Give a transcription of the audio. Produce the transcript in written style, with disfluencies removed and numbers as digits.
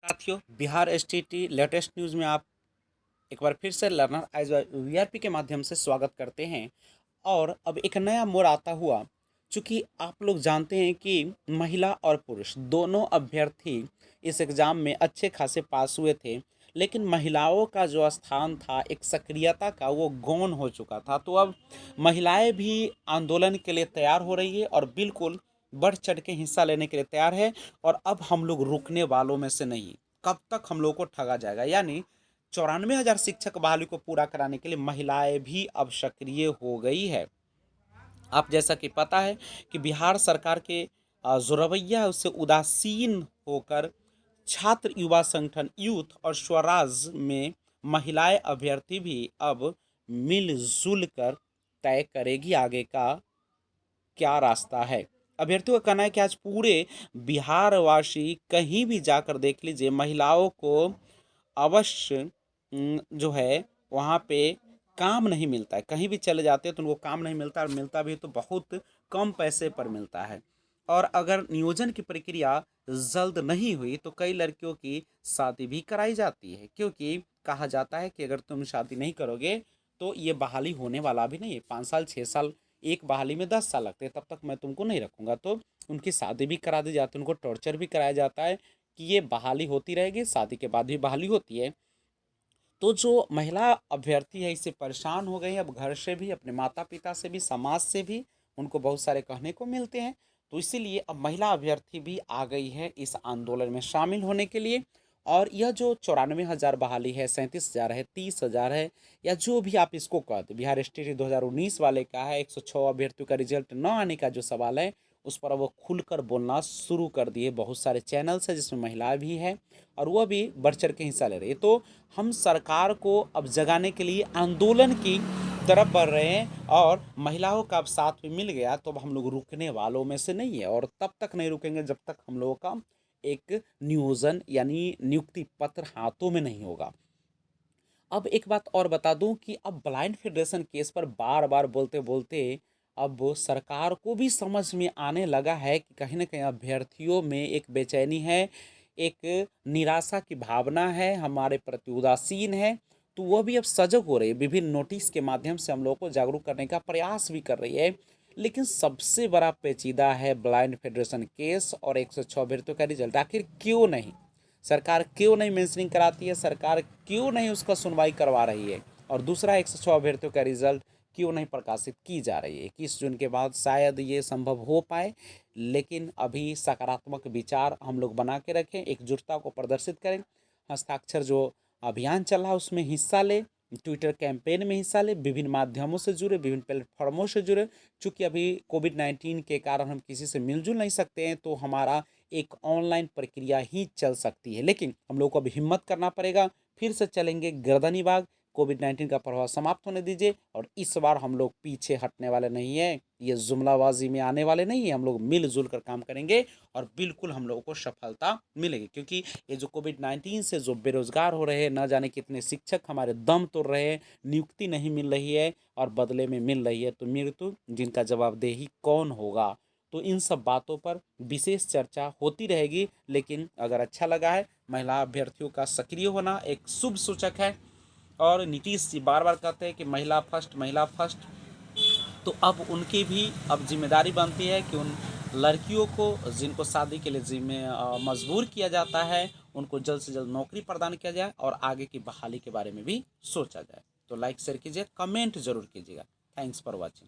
साथियों, Bihar STT latest news में आप एक बार फिर से लर्नर एज वीआरपी के माध्यम से स्वागत करते हैं। और अब एक नया मोड़ आता हुआ, चूँकि आप लोग जानते हैं कि महिला और पुरुष दोनों अभ्यर्थी इस एग्ज़ाम में अच्छे खासे पास हुए थे, लेकिन महिलाओं का जो स्थान था एक सक्रियता का, वो गौण हो चुका था। तो अब महिलाएं भी आंदोलन के लिए तैयार हो रही है और बिल्कुल बढ़ चढ़ के हिस्सा लेने के लिए तैयार है। और अब हम लोग रुकने वालों में से नहीं। कब तक हम लोग को ठगा जाएगा? यानी 94,000 शिक्षक बहाली को पूरा कराने के लिए महिलाएं भी अब सक्रिय हो गई है। आप जैसा कि पता है कि बिहार सरकार के जो रवैया है उससे उदासीन होकर छात्र युवा संगठन यूथ और स्वराज में महिलाएं अभ्यर्थी भी अब मिलजुल कर तय करेगी आगे का क्या रास्ता है। अभ्यर्थियों का कहना है कि आज पूरे बिहार वासी कहीं भी जाकर देख लीजिए, महिलाओं को अवश्य जो है वहाँ पे काम नहीं मिलता है। कहीं भी चले जाते हैं तो उनको काम नहीं मिलता, और मिलता भी तो बहुत कम पैसे पर मिलता है। और अगर नियोजन की प्रक्रिया जल्द नहीं हुई तो कई लड़कियों की शादी भी कराई जाती है, क्योंकि कहा जाता है कि अगर तुम शादी नहीं करोगे तो ये बहाली होने वाला भी नहीं है। 5 साल 6 साल, एक बहाली में 10 साल लगते हैं, तब तक मैं तुमको नहीं रखूंगा। तो उनकी शादी भी करा दी जाती है, उनको टॉर्चर भी कराया जाता है कि ये बहाली होती रहेगी, शादी के बाद भी बहाली होती है। तो जो महिला अभ्यर्थी है इससे परेशान हो गई है, अब घर से भी, अपने माता पिता से भी, समाज से भी उनको बहुत सारे कहने को मिलते हैं। तो इसीलिए अब महिला अभ्यर्थी भी आ गई है इस आंदोलन में शामिल होने के लिए। और यह जो 94,000 बहाली है, 37,000 है, 30,000 है, या जो भी आप इसको कह दो, बिहार स्टेट 2019 वाले का है, 106 अभ्यर्थियों का रिजल्ट न आने का जो सवाल है, उस पर अब वो खुलकर बोलना शुरू कर दिए। बहुत सारे चैनल्स हैं जिसमें महिलाएं भी हैं और वह भी बढ़ चढ़ के हिस्सा ले रही है। तो हम सरकार को अब जगाने के लिए आंदोलन की तरफ बढ़ रहे हैं, और महिलाओं का अब साथ में मिल गया तो अब हम लोग रुकने वालों में से नहीं है। और तब तक नहीं रुकेंगे जब तक हम लोगों का एक नियोजन यानी नियुक्ति पत्र हाथों में नहीं होगा। अब एक बात और बता दूं कि अब ब्लाइंड फेडरेशन केस पर बार बार बोलते बोलते अब सरकार को भी समझ में आने लगा है कि कहीं ना कहीं अभ्यर्थियों में एक बेचैनी है, एक निराशा की भावना है, हमारे प्रति उदासीन है। तो वह भी अब सजग हो रही है, विभिन्न नोटिस के माध्यम से हम लोगों को जागरूक करने का प्रयास भी कर रही है। लेकिन सबसे बड़ा पेचीदा है ब्लाइंड फेडरेशन केस और 106 अभ्यर्थियों का रिजल्ट। आखिर क्यों नहीं सरकार, क्यों नहीं मेंशनिंग कराती है सरकार, क्यों नहीं उसका सुनवाई करवा रही है? और दूसरा, 106 अभ्यर्थियों का रिजल्ट क्यों नहीं प्रकाशित की जा रही है? 21 जून के बाद शायद ये संभव हो पाए, लेकिन अभी सकारात्मक विचार हम लोग बना के रखें, एकजुटता को प्रदर्शित करें, हस्ताक्षर जो अभियान चल रहा है उसमें हिस्सा लें, ट्विटर कैंपेन में हिस्सा लें, विभिन्न माध्यमों से जुड़े, विभिन्न प्लेटफॉर्मों से जुड़े। चूँकि अभी कोविड-19 के कारण हम किसी से मिलजुल नहीं सकते हैं, तो हमारा एक ऑनलाइन प्रक्रिया ही चल सकती है। लेकिन हम लोग को अभी हिम्मत करना पड़ेगा, फिर से चलेंगे गर्दनीबाग। कोविड-19 का प्रभाव समाप्त होने दीजिए, और इस बार हम लोग पीछे हटने वाले नहीं हैं, ये जुमलाबाजी में आने वाले नहीं हैं। हम लोग मिलजुल कर काम करेंगे और बिल्कुल हम लोगों को सफलता मिलेगी। क्योंकि ये जो कोविड-19 से जो बेरोजगार हो रहे हैं, न जाने कितने शिक्षक हमारे दम तोड़ रहे हैं, नियुक्ति नहीं मिल रही है और बदले में मिल रही है तो मृत्यु, जिनका जवाबदेही कौन होगा? तो इन सब बातों पर विशेष चर्चा होती रहेगी। लेकिन अगर अच्छा लगा है, महिला अभ्यर्थियों का सक्रिय होना एक शुभ सूचक है। और नीतीश जी बार बार कहते हैं कि महिला फर्स्ट, महिला फर्स्ट। तो अब उनकी भी अब जिम्मेदारी बनती है कि उन लड़कियों को जिनको शादी के लिए मजबूर किया जाता है, उनको जल्द से जल्द नौकरी प्रदान किया जाए और आगे की बहाली के बारे में भी सोचा जाए। तो लाइक शेयर कीजिए, कमेंट जरूर कीजिएगा। Thanks for watching.